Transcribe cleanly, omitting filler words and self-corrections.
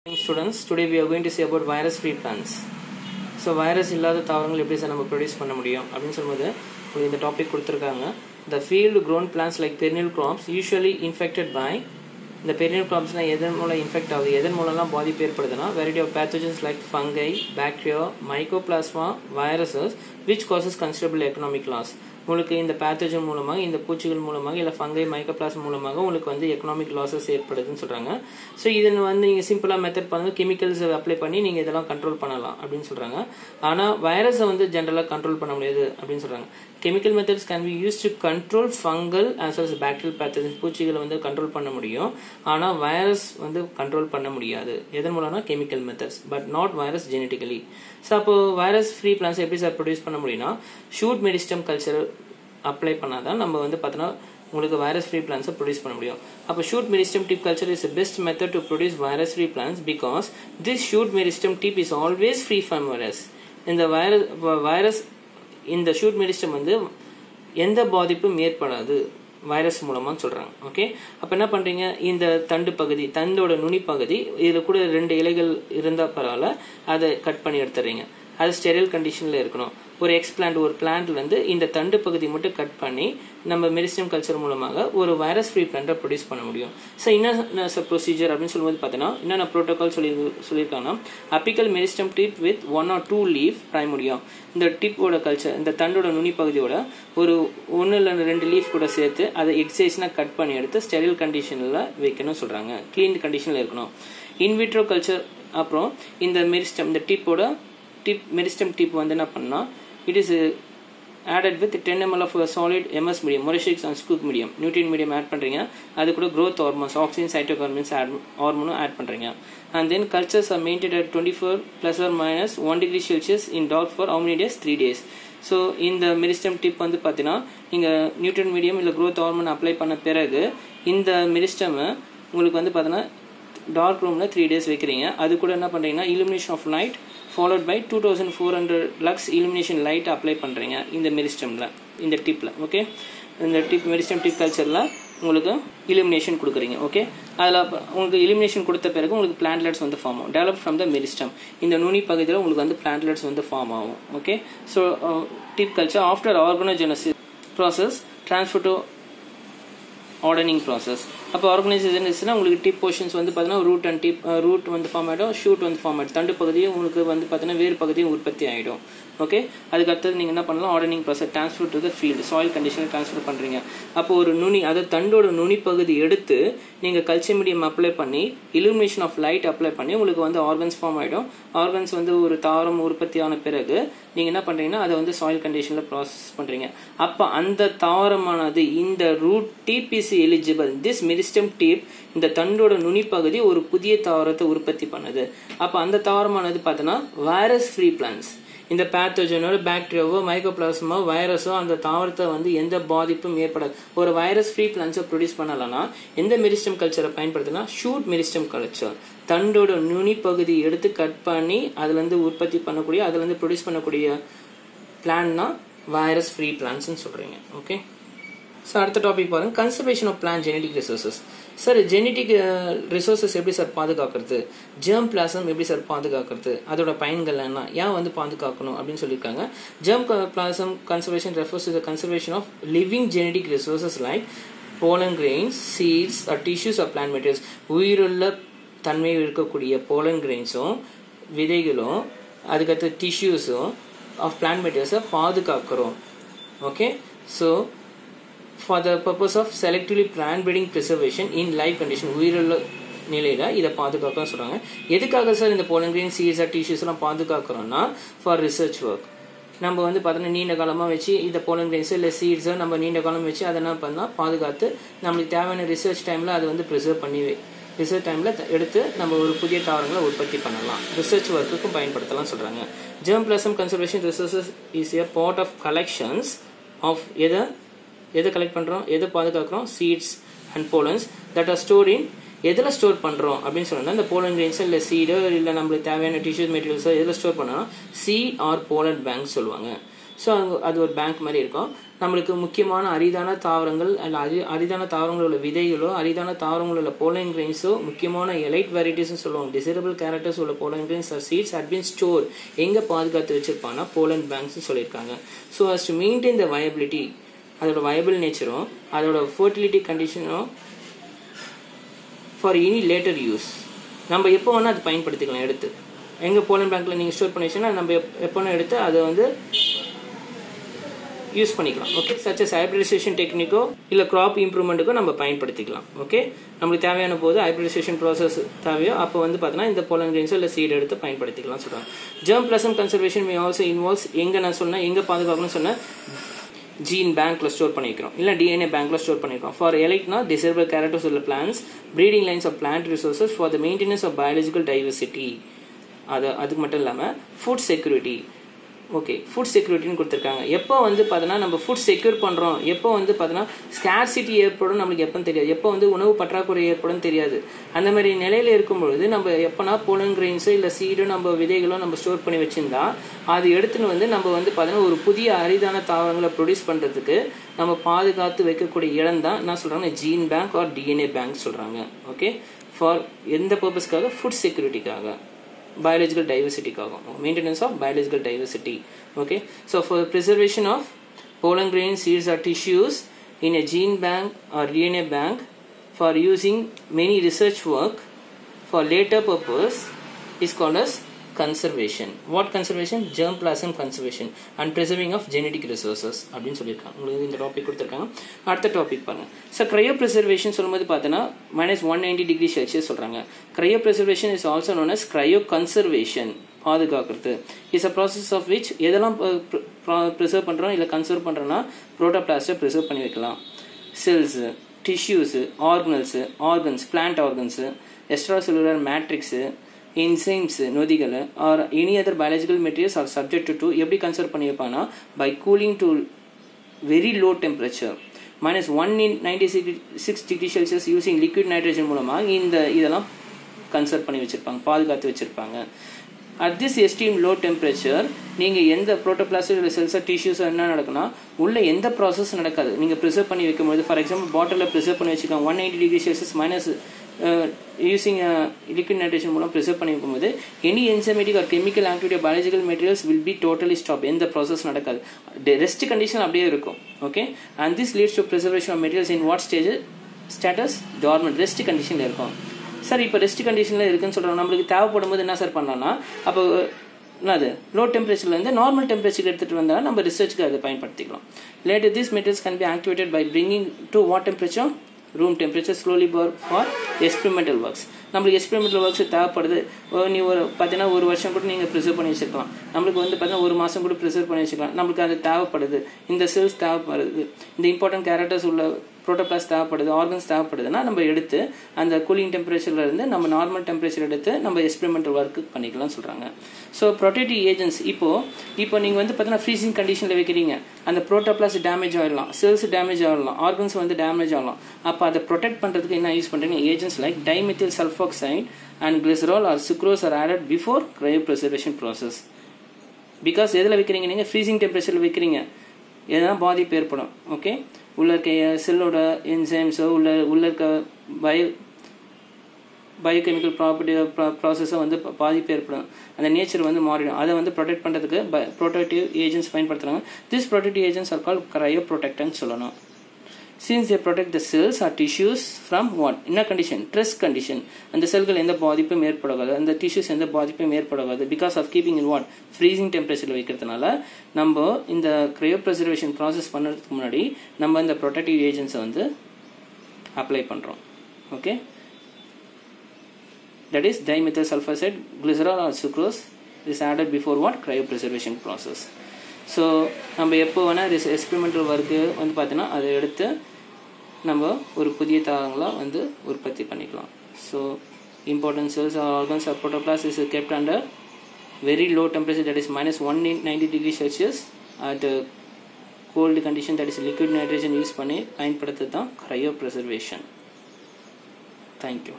Morning students, today we are going to see about virus free plants. So virus இல்லாத தாவரங்கள் எப்படி sir நம்ம produce பண்ண முடியும் அப்படின்னு சொல்லும்போது இந்த டாபிக் கொடுத்துருக்காங்க. The field grown plants like perennial crops usually infected by இந்த perennial crops எதன் மூலம் இன்ஃபெக்ட் ஆகுது, எதன் மூலம்லாம் பாதிப்பு ஏற்படுதுன்னா variety of pathogens like fungi, bacteria, mycoplasma, viruses which causes considerable economic loss. உங்களுக்கு இந்த பேத்தோஜன் மூலமாக இந்த பூச்சிகள் மூலமாக இல்லை ஃபங்கை மைக்கோபிளாஸ்மா மூலமாக உங்களுக்கு வந்து எக்கனாமிக் லாஸஸ் ஏற்படுதுன்னு சொல்கிறாங்க. ஸோ இதை வந்து நீங்கள் சிம்பிளாக மெத்தட் பண்ணி கெமிக்கல்ஸ் அப்ளை பண்ணி நீங்கள் இதெல்லாம் கண்ட்ரோல் பண்ணலாம் அப்படின்னு சொல்கிறாங்க. ஆனால் வைரஸை வந்து ஜென்ரலாக கண்ட்ரோல் பண்ண முடியாது அப்படின்னு சொல்கிறாங்க. Chemical methods can be used to control fungal as well as bacterial pathogen, பூச்சிகளை வந்து கண்ட்ரோல் பண்ண முடியும். ஆனால் வைரஸ் வந்து கண்ட்ரோல் பண்ண முடியாது. எதன் மூலம்னா chemical methods, but not virus genetically. So அப்போ வைரஸ் ஃப்ரீ பிளான்ஸ் எப்படி சார் ப்ரொடியூஸ் பண்ண முடியும்னா ஷூட் மெரிஸ்டம் கல்ச்சர் அப்ளை பண்ணாதான் நம்ம வந்து பார்த்தோன்னா உங்களுக்கு வைரஸ் ஃப்ரீ பிளான்ஸை ப்ரொடியூஸ் பண்ண முடியும். அப்போ shoot meristem tip culture is the best method to produce virus free plants because this shoot meristem tip is always free from virus. இந்த வைரஸ் இந்த ஷூட் மெரிஸ்டம் வந்து எந்த பாதிப்பும் ஏற்படாது வைரஸ் மூலமான்னு சொல்றாங்க. ஓகே, அப்போ என்ன பண்றீங்க, இந்த தண்டு பகுதி, தண்டோட நுனி பகுதி, இதில் கூட 2 இலைகள் இருந்தால் பரவாயில்ல, அதை கட் பண்ணி எடுத்துறீங்க. அது ஸ்டெரில் கண்டிஷனில் இருக்கணும். ஒரு எக்ஸ்பிளான்ட், ஒரு பிளான்ட்லேருந்து இந்த தண்டு பகுதி மட்டும் கட் பண்ணி நம்ம மெரிஸ்டம் கல்ச்சர் மூலமாக ஒரு வைரஸ் ஃப்ரீ பிளான்ட்டை ப்ரொடியூஸ் பண்ண முடியும். ஸோ என்ன ப்ரொசீஜர் அப்படின்னு சொல்லும்போது பார்த்தீங்கன்னா என்னென்ன ப்ரோட்டோகால் சொல்லியிருக்காங்கன்னா apical meristem tip with 1 or 2 leaf primordium. இந்த டிப்போட கல்ச்சர், இந்த தண்டோட நுனி பகுதியோட ஒரு 1 இல்லை 2 லீஃப் கூட சேர்த்து அதை எக்ஸைஸ்னா கட் பண்ணி எடுத்து ஸ்டெரில் கண்டிஷனில் வைக்கணும்னு சொல்கிறாங்க. க்ளீன் கண்டிஷனில் இருக்கணும். இன்விட்ரோ கல்ச்சர் அப்புறம் இந்த மெரிஸ்டம், இந்த மெரிஸ்டம் டிப் வந்து என்ன பண்ணால் it is added with 10 ml of a solid MS medium, Morishix and Skook medium, nutrient medium add பண்றீங்க. அது கூட growth hormones, auxin, cytochromones hormone add பண்றீங்க. And then cultures are maintained at 24 plus or minus 1 degree Celsius in drought for how many days? 3 days. So இந்த meristem tip வந்து பார்த்தீங்கன்னா நீங்கள் நியூட்ரியன் medium இல்லை growth hormone apply பண்ண பிறகு இந்த meristem உங்களுக்கு வந்து பார்த்தீங்கன்னா டார்க் ரூமில் 3 days வைக்கிறீங்க. அது கூட என்ன பண்ணுறீங்கன்னா illumination of light followed by 2400 lux illumination light apply பண்ணுறீங்க இந்த மெரிஸ்டமில், இந்த டிப்பில். ஓகே, இந்த மெரிஸ்டம் டிப் கல்ச்சரில் உங்களுக்கு illumination கொடுக்குறீங்க. ஓகே, அதில் உங்களுக்கு illumination கொடுத்த பிறகு உங்களுக்கு பிளான்ட்லெட்ஸ் வந்து ஃபார்ம் ஆகும். டெவலப் ஃப்ரம் த மெரிஸ்டம், இந்த நுனி பகுதியில் உங்களுக்கு வந்து பிளான்ட்லெட்ஸ் வந்து ஃபார்ம் ஆகும். Okay, so tip culture after organogenesis process transfer to hardening process. அப்போ ஆர்கனைசேஷன் உங்களுக்கு டிப் போர்ஷன்ஸ் வந்து பார்த்தீங்கன்னா ரூட் அண்ட் ரூட் வந்து ஃபார்ம் ஆகிடும், ஷூட் வந்து ஃபார்ம் ஆகிடும், தண்டு பகுதியும் உங்களுக்கு வந்து பார்த்தீங்கன்னா வேறு பகுதியும் உற்பத்தி ஆகிடும். ஓகே, அதுக்கு அடுத்தது நீங்கள் என்ன பண்ணலாம், hardening process transfer to the field, soil கண்டிஷனில் ட்ரான்ஸ்ஃபர் பண்ணுறீங்க. அப்போ ஒரு நுனி, அதாவது தண்டோட நுனி பகுதி எடுத்து நீங்கள் கல்ச்சர் மீடியம் அப்ளை பண்ணி illumination ஆஃப் லைட் அப்ளை பண்ணி உங்களுக்கு வந்து ஆர்கன்ஸ் ஃபார்ம் ஆகிடும். ஆர்கன்ஸ் வந்து ஒரு தாவரம் உற்பத்தி ஆன பிறகு நீங்கள் என்ன பண்ணுறீங்கன்னா அதை வந்து சாயில் கண்டிஷனில் ப்ராசஸ் பண்ணுறீங்க. அப்போ அந்த தாவரமானது இந்த root tip is eligible, this meristem tip, இந்த தண்டோட நுனி பகுதி ஒரு புதிய தாவரத்தை உற்பத்தி பண்ணுது. அப்போ அந்த தாவரமானது பார்த்தோன்னா வைரஸ் ஃப்ரீ பிளான்ஸ். இந்த பேத்தோஜனோ பாக்டீரியாவோ மைக்கோபிளாஸ்மோ வைரஸோ அந்த தாவரத்தை வந்து எந்த பாதிப்பும் ஏற்படாது. ஒரு வைரஸ் ஃப்ரீ பிளான்ஸை ப்ரொடியூஸ் பண்ணலன்னா எந்த மெரிஸ்டம் கல்ச்சரை பயன்படுத்தினா ஷூட் மெரிஸ்டம் கல்ச்சர். தண்டோட நுனி பகுதி எடுத்து கட் பண்ணி அதுலேருந்து உற்பத்தி பண்ணக்கூடிய, அதுலேருந்து ப்ரொடியூஸ் பண்ணக்கூடிய பிளான்னா வைரஸ் ஃப்ரீ பிளான்ஸ்ன்னு சொல்கிறீங்க. ஓகே, ஸோ அடுத்த டாபிக் பாருங்க, conservation of plant genetic resources. Sir genetic resources எப்படி சார் பாதுகாக்கிறது, ஜெர்ம் பிளாசம் எப்படி சார் பாதுகாக்கிறது, அதோட பயன்கள் என்ன, ஏன் வந்து பாதுகாக்கணும் அப்படின்னு சொல்லியிருக்காங்க. Germ blossom conservation refers to the conservation of living genetic resources like pollen grains, seeds or tissues or plant materials. உயிருள்ள தன்மை இருக்கக்கூடிய போலன் கிரெயின்ஸும் விதைகளும் அதுக்கடுத்து டிஷ்யூஸும் ஆஃப் பிளான்ட் மெட்டீரியல்ஸை பாதுகாக்கிறோம். Okay, so for the purpose of selectively plant breeding preservation in live condition, உயிருள்ள நிலையில் இதை பாதுகாக்கணும்னு சொல்கிறாங்க. எதுக்காக சார் இந்த pollen grains, seeds, டிஷ்யூஸ்லாம் பாதுகாக்கிறோம்னா ஃபார் ரிசர்ச் ஒர்க். நம்ம வந்து பார்த்தோன்னா நீண்ட காலமாக வச்சு இந்த pollen grains இல்லை சீட்ஸோ நம்ம நீண்ட காலம் வச்சு அதை என்ன பண்ணால் பாதுகாத்து நம்மளுக்கு தேவையான ரிசர்ச் டைமில் அதை வந்து ப்ரிசர்வ் பண்ணி ரிசர்ச் டைமில் எடுத்து நம்ம ஒரு புதிய தாவரங்களை உற்பத்தி பண்ணலாம், ரிசர்ச் ஒர்க்குக்கும் பயன்படுத்தலாம் சொல்கிறாங்க. Germ blossom conservation resources is a part of collections of எதை கலெக்ட் பண்ணுறோம், எதை பாதுகாக்கிறோம், seeds and pollens that are store in, எதில் ஸ்டோர் பண்ணுறோம் அப்படின்னு சொன்னால் இந்த போலன் கிரெயின்ஸோ இல்லை சீடோ இல்லை நம்மளுக்கு தேவையான டிஷ்யூஸ் மெட்டீரியல்ஸோ எதில் ஸ்டோர் பண்ணோம்னா சி ஆர் போலன் பேங்க் சொல்லுவாங்க. ஸோ அது ஒரு பேங்க் மாதிரி இருக்கும். நம்மளுக்கு முக்கியமான அரிதான தாவரங்கள் அல்ல அரிதான தாவரங்கள் உள்ள விதைகளோ அரிதான தாவரங்கள் உள்ள போலன் கிரெயின்ஸோ முக்கியமான எலைட் வெரைட்டிஸ்னு சொல்லுவாங்க. டிசைரபிள் கேரக்டர்ஸ் உள்ள pollen grains or seeds had been store எங்கே பாதுகாத்து வச்சிருப்பாங்கன்னா போலன் பேங்க்ஸ் சொல்லியிருக்காங்க. So as to maintain the viability, அதோட வயபிள் நேச்சரும் அதோட ஃபர்டிலிட்டி கண்டிஷனும் ஃபார் எனி லேட்டர் யூஸ், நம்ம எப்போ வேணால் அது பயன்படுத்திக்கலாம். எடுத்து எங்கள் போலன் பேங்க்கில் நீங்கள் ஸ்டோர் பண்ணி வச்சீங்கன்னா நம்ம எப்போ வேணால் எடுத்து அதை வந்து யூஸ் பண்ணிக்கலாம். ஓகே, சச் அஸ் ஹைப்ரிடைசேஷன் டெக்னிக்கோ இல்லை கிராப் இம்ப்ரூவ்மெண்ட்டுக்கோ நம்ம பயன்படுத்திக்கலாம். ஓகே, நம்மளுக்கு தேவையான போது ஹைப்ரிடைசேஷன் ப்ராசஸ் தேவையோ அப்போ வந்து பார்த்தீங்கன்னா இந்த போலன் கிரெயின்ஸோ இல்லை சீட் எடுத்து பயன்படுத்திக்கலாம் சொல்கிறாங்க. Germ blossom conservation may also involves எங்கே நான் சொன்னேன் எங்கே பாதுகாக்கணும்னு சொன்னேன் ஜீன் பேங்க்ல ஸ்டோர் பண்ணிக்கிறோம் இல்லை டிஎன்ஏ பேங்க்ல ஸ்டோர் பண்ணிக்கிறோம். ஃபார் எலைட்னா டிசைரபிள் கேரக்டர்ஸ் உள்ள plants, breeding lines of plant resources for the maintenance of biological diversity. அதுக்கு மட்டும் இல்லாமல் ஃபுட் செக்யூரிட்டி. ஓகே, ஃபுட் செக்யூரிட்டின்னு கொடுத்துருக்காங்க. எப்போ வந்து பார்த்தோன்னா நம்ம ஃபுட் செக்யூர் பண்ணுறோம், எப்போ வந்து பார்த்தோன்னா ஸ்கேர்சிட்டி ஏற்படும் நம்மளுக்கு எப்போன்னு தெரியாது, எப்போ வந்து உணவு பற்றாக்குறை ஏற்படும் தெரியாது. அந்த மாதிரி நிலையில் இருக்கும்பொழுது நம்ம எப்போனா போலன் கிரெயின்ஸோ இல்லை சீடோ நம்ம விதைகளோ நம்ம ஸ்டோர் பண்ணி வச்சுருந்தா அது எடுத்துன்னு வந்து நம்ம வந்து பார்த்தோன்னா ஒரு புதிய அரிதான தாவரங்களை ப்ரொடியூஸ் பண்ணுறதுக்கு நம்ம பாதுகாத்து வைக்கக்கூடிய இடம் தான் என்ன சொல்கிறாங்க gene bank or DNA bank சொல்கிறாங்க. ஓகே, ஃபார் எந்த பர்பஸ்க்காக? ஃபுட் செக்யூரிட்டிக்காக, biological diversity maintenance of biological diversity. Okay, so for the preservation of pollen grain seeds or tissues in a gene bank or DNA bank for using many research work for later purpose is called as conservation. What conservation? Germ plasm conservation and preserving of genetic resources அப்படின்னு சொல்லியிருக்காங்க. உங்களுக்கு இந்த topic கொடுத்துருக்காங்க. அடுத்த topic பாருங்க. So cryo preservation சொல்லும்போது பார்த்தோன்னா -190 degree Celsius சொல்கிறாங்க. Cryopreservation is also known as cryoconservation, பாதுகாக்கிறது. Is a process of which எதெல்லாம் ப்ரிசர்வ் பண்ணுறோம் இல்லை கன்சர்வ் பண்ணுறோன்னா புரோட்டோபிளாஸ்ட்டை ப்ரிசர்வ் பண்ணி வைக்கலாம். Cells, tissues, organs, plant organs, extracellular matrix, enzymes நொதிகள் or any other biological materials are subject to எப்படி கன்சர்வ் பண்ணி வைப்பாங்கன்னா by cooling to very low temperature -196 degree Celsius using liquid nitrogen மூலமாக இதெல்லாம் கன்சர்வ் பண்ணி வச்சிருப்பாங்க, பாதுகாத்து வச்சிருப்பாங்க. at this extreme low temperature நீங்கள் எந்த புரோட்டோபிளாஸ்ட் இல்லை செல்ஸோ டிஷ்யூஸோ என்ன நடக்குன்னா உள்ள எந்த ப்ராசஸ் நடக்காது. நீங்கள் ப்ரிசர்வ் பண்ணி வைக்கும்போது ஃபார் எக்ஸாம்பிள் பாட்டிலில் ப்ரிசர்வ் பண்ணி வச்சுக்கலாம் 180 degree Celsius minus using liquid nitrogen மூலம் ப்ரிசர்வ் பண்ணி வைக்கும்போது any enzymatic or chemical activity of biological materials will be totally stopped. எந்த ப்ராசஸ் நடக்காது, ரெஸ்ட் கண்டிஷன் அப்படியே இருக்கும். Okay, and this leads to preservation of materials in what status? dormant, rest கண்டிஷனில் இருக்கும். Sir இப்போ ரெஸ்ட் கண்டிஷனில் இருக்குன்னு சொல்கிறாங்க, நம்மளுக்கு தேவைப்படும் போது என்ன சார் பண்ணலாம்னா அப்போ என்னது லோ டெம்பரேச்சர்லேருந்து நார்மல் டெம்பரேச்சர் எடுத்துகிட்டு வந்தால் நம்ம ரிசர்ச்சுக்கு அதை பயன்படுத்திக்கலாம். Later these materials can be activated by bringing to what temperature? room temperature slowly for experimental works. நம்மளுக்கு எக்ஸ்பெரிமெண்டல் ஒர்க்ஸ் தேவைப்படுது. நீ பார்த்தீங்கன்னா ஒரு வருஷம் கூட நீங்கள் ப்ரிசர்வ் பண்ணி வச்சுக்கலாம். நம்மளுக்கு வந்து பார்த்தீங்கன்னா ஒரு மாதம் கூட ப்ரிசர்வ் பண்ணி வச்சுக்கலாம். நம்மளுக்கு அது தேவைப்படுது, இந்த செல்ஸ் தேவைப்படுது, இந்த இம்பார்ட்டன்ட் கேரக்டர்ஸ் உள்ள புரோட்டோபிளாஸ்ட் தேவைப்படுது, ஆர்கன்ஸ் தேவைப்படுதுன்னா நம்ம எடுத்து அந்த கூலிங் டெம்பரேச்சர்ல இருந்து நம்ம நார்மல் டெம்பரேச்சர் எடுத்து நம்ம எக்ஸ்பெரிமெண்டல் ஒர்க் பண்ணிக்கலாம் சொல்கிறாங்க. ஸோ ப்ரொடெக்டிவ் ஏஜென்ட்ஸ் இப்போ நீங்கள் வந்து பார்த்தீங்கன்னா ஃப்ரீசிங் கண்டிஷனில் வைக்கிறீங்க, அந்த புரோட்டோபிளாஸ்ட் டேமேஜ் ஆகிடலாம், செல்ஸ் டேமேஜ் ஆகலாம், ஆர்கன்ஸ் வந்து டேமேஜ் ஆகலாம். அப்போ அதை ப்ரொடெக்ட் பண்ணுறதுக்கு என்ன யூஸ் பண்ணுறீங்க? Agents like dimethyl sulphoxide and glycerol or sucrose are added before cryopreservation process. Because எதில் வைக்கிறீங்க நீங்கள்? ஃப்ரீசிங் டெம்பரேச்சரில் வைக்கிறீங்க, எதனா பாதிப்பு ஏற்படும். ஓகே, உள்ள இருக்க செல்லோட என்சைம்ஸோ உள்ள இருக்க பயோகெமிக்கல் ப்ராசஸை வந்து பாதிப்பு ஏற்படும், அந்த நேச்சர் வந்து மாறிடும். அதை வந்து ப்ரொடெக்ட் பண்ணுறதுக்கு ப்ரொடெக்டிவ் ஏஜென்ட்ஸ் பயன்படுத்துகிறாங்க. This protective agents are called cryo protectants சொல்லணும். Since they protect the cells or tissues from what? In a condition, stress condition. And the cellகள் எந்த பாதிப்பும் ஏற்படாது, அந்த tissues எந்த பாதிப்பும் ஏற்படாது. Because of keeping in what? Freezing temperature வைக்கிறதுனால நம்ம இந்த cryopreservation process பண்ணுறதுக்கு முன்னாடி நம்ம இந்த protective agents வந்து அப்ளை பண்ணுறோம். Okay, that is dimethyl sulfoxide, glycerol or sucrose is added before what? Cryopreservation process. So நம்ம எப்போ வேணால் எக்ஸ்பெரிமெண்டல் ஒர்க்கு வந்து பார்த்தீங்கன்னா அதை எடுத்து நம்ம ஒரு புதிய தாவரங்களாக வந்து உற்பத்தி பண்ணிக்கலாம். So important cells or organs or protoplast is kept under very low temperature, that is -190 degree Celsius at cold condition, that is liquid nitrogen use பண்ணி பயன்படுத்துறது தான் cryopreservation. தேங்க்யூ.